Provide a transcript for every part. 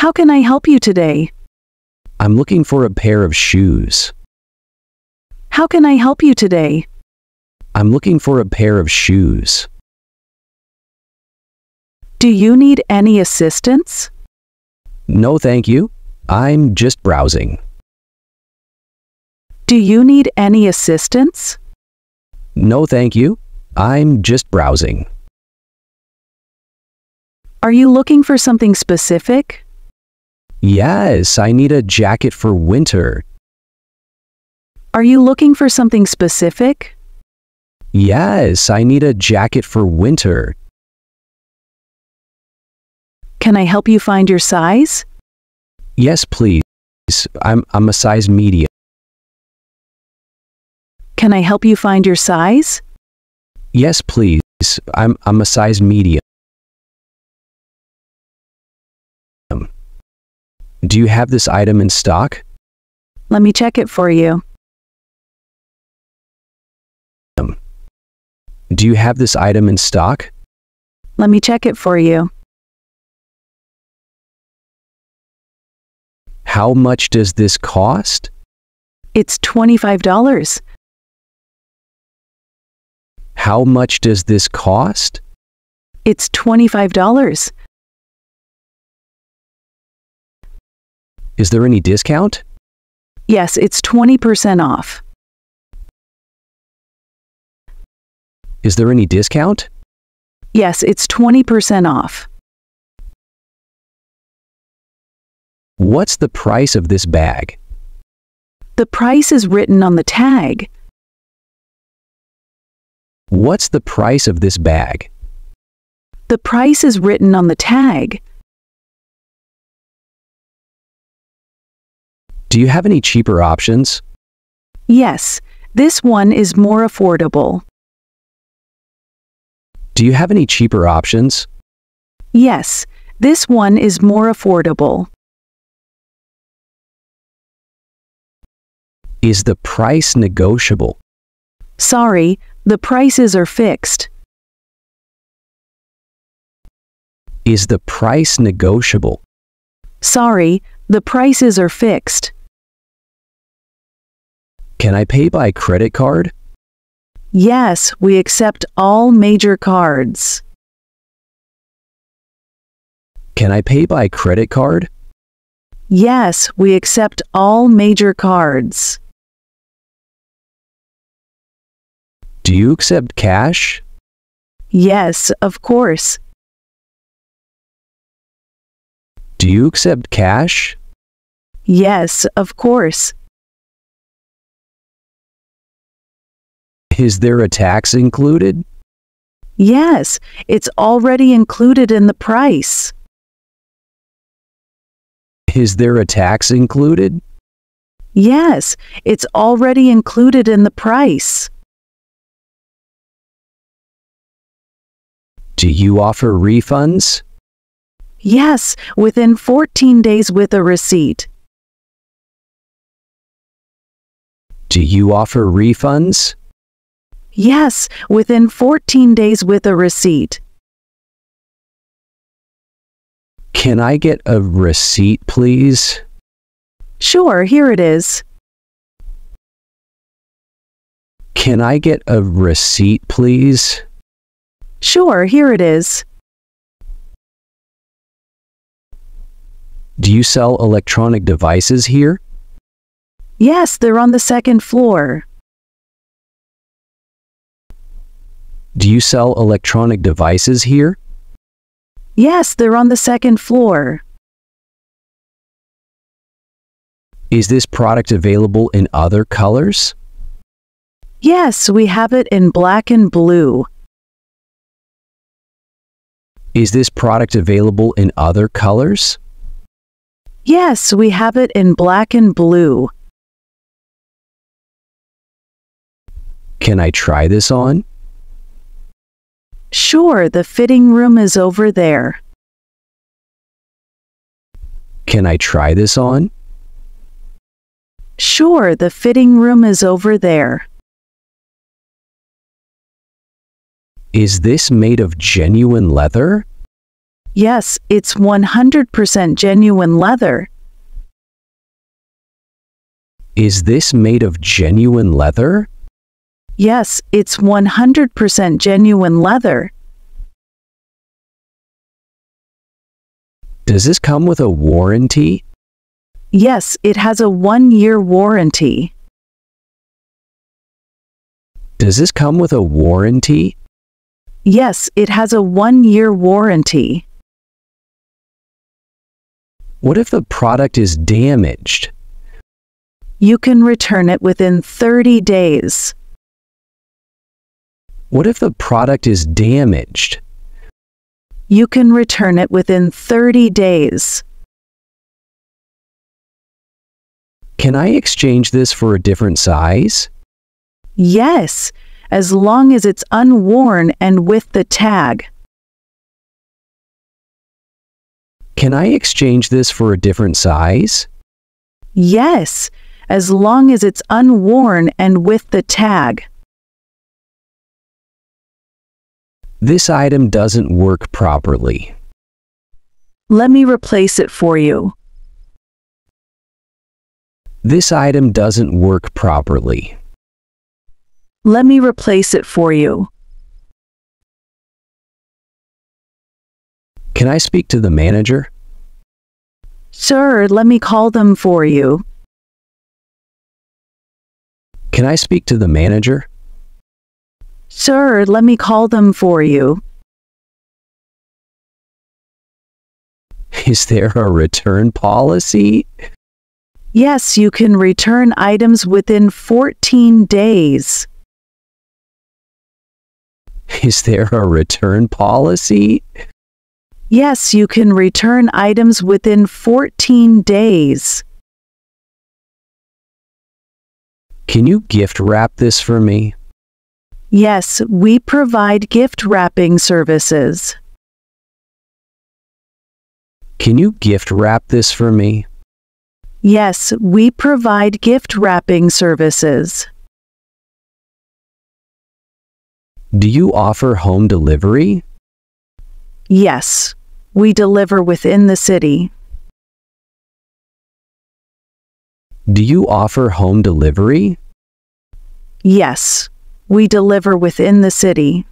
How can I help you today? I'm looking for a pair of shoes. How can I help you today? I'm looking for a pair of shoes. Do you need any assistance? No, thank you. I'm just browsing. Do you need any assistance? No, thank you. I'm just browsing. Are you looking for something specific? Yes, I need a jacket for winter. Are you looking for something specific? Yes, I need a jacket for winter. Can I help you find your size? Yes, please. I'm a size medium. Can I help you find your size? Yes, please. I'm a size medium. Do you have this item in stock? Let me check it for you. Do you have this item in stock? Let me check it for you. How much does this cost? It's $25. How much does this cost? It's $25. Is there any discount? Yes, it's 20% off. Is there any discount? Yes, it's 20% off. What's the price of this bag? The price is written on the tag. What's the price of this bag? The price is written on the tag. Do you have any cheaper options? Yes, this one is more affordable. Do you have any cheaper options? Yes, this one is more affordable. Is the price negotiable? Sorry, the prices are fixed. Is the price negotiable? Sorry, the prices are fixed. Can I pay by credit card? Yes, we accept all major cards. Can I pay by credit card? Yes, we accept all major cards. Do you accept cash? Yes, of course. Do you accept cash? Yes, of course. Is there a tax included? Yes, it's already included in the price. Is there a tax included? Yes, it's already included in the price. Do you offer refunds? Yes, within 14 days with a receipt. Do you offer refunds? Yes, within 14 days with a receipt. Can I get a receipt, please? Sure, here it is. Can I get a receipt, please? Sure, here it is. Do you sell electronic devices here? Yes, they're on the second floor. Do you sell electronic devices here? Yes, they're on the second floor. Is this product available in other colors? Yes, we have it in black and blue. Is this product available in other colors? Yes, we have it in black and blue. Can I try this on? Sure, the fitting room is over there. Can I try this on? Sure, the fitting room is over there. Is this made of genuine leather? Yes, it's 100% genuine leather. Is this made of genuine leather? Yes, it's 100% genuine leather. Does this come with a warranty? Yes, it has a 1-year warranty. Does this come with a warranty? Yes, it has a 1-year warranty. What if the product is damaged? You can return it within 30 days. What if the product is damaged? You can return it within 30 days. Can I exchange this for a different size? Yes, as long as it's unworn and with the tag. Can I exchange this for a different size? Yes, as long as it's unworn and with the tag. This item doesn't work properly. Let me replace it for you. This item doesn't work properly. Let me replace it for you. Can I speak to the manager? Sure, let me call them for you. Can I speak to the manager? Sure, let me call them for you. Is there a return policy? Yes, you can return items within 14 days. Is there a return policy? Yes, you can return items within 14 days. Can you gift wrap this for me? Yes, we provide gift wrapping services. Can you gift wrap this for me? Yes, we provide gift wrapping services. Do you offer home delivery? Yes, we deliver within the city. Do you offer home delivery? Yes, we deliver within the city.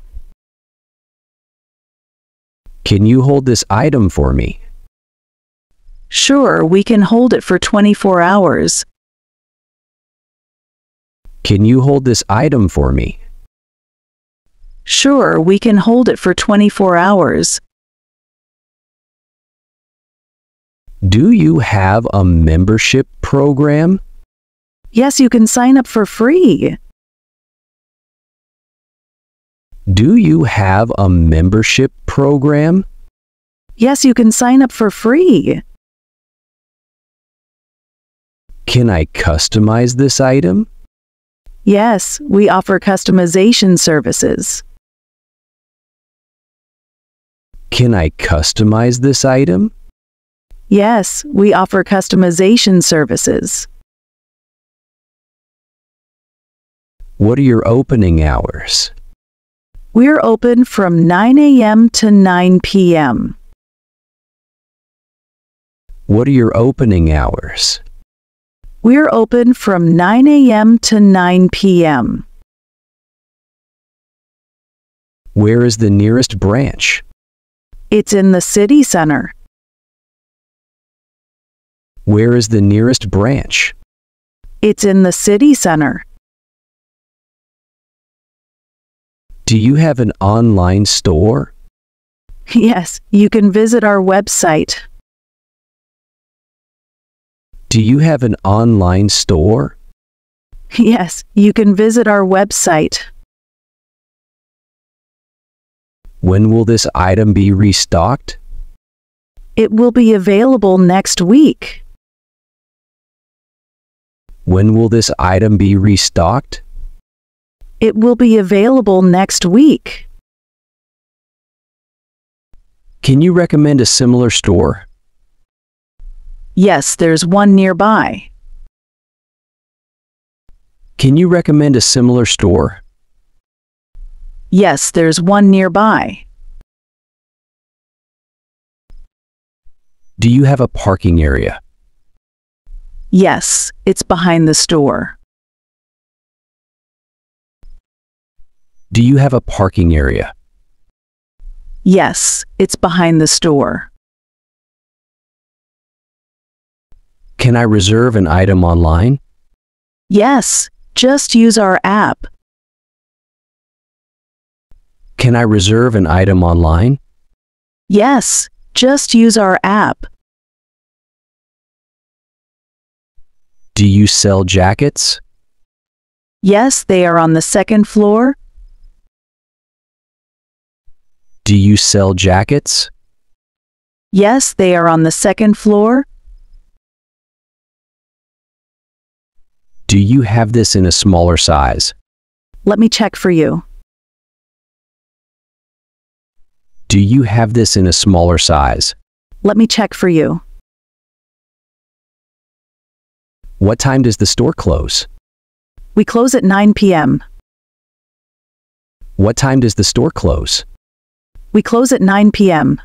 Can you hold this item for me? Sure, we can hold it for 24 hours. Can you hold this item for me? Sure, we can hold it for 24 hours. Do you have a membership program? Yes, you can sign up for free. Do you have a membership program? Yes, you can sign up for free. Can I customize this item? Yes, we offer customization services. Can I customize this item? Yes, we offer customization services. What are your opening hours? We're open from 9 a.m. to 9 p.m. What are your opening hours? We're open from 9 a.m. to 9 p.m. Where is the nearest branch? It's in the city center. Where is the nearest branch? It's in the city center. Do you have an online store? Yes, you can visit our website. Do you have an online store? Yes, you can visit our website. When will this item be restocked? It will be available next week. When will this item be restocked? It will be available next week. Can you recommend a similar store? Yes, there's one nearby. Can you recommend a similar store? Yes, there's one nearby. Do you have a parking area? Yes, it's behind the store. Do you have a parking area? Yes, it's behind the store. Can I reserve an item online? Yes, just use our app. Can I reserve an item online? Yes, just use our app. Do you sell jackets? Yes, they are on the second floor. Do you sell jackets? Yes, they are on the second floor. Do you have this in a smaller size? Let me check for you. Do you have this in a smaller size? Let me check for you. What time does the store close? We close at 9 p.m. What time does the store close? We close at 9 p.m.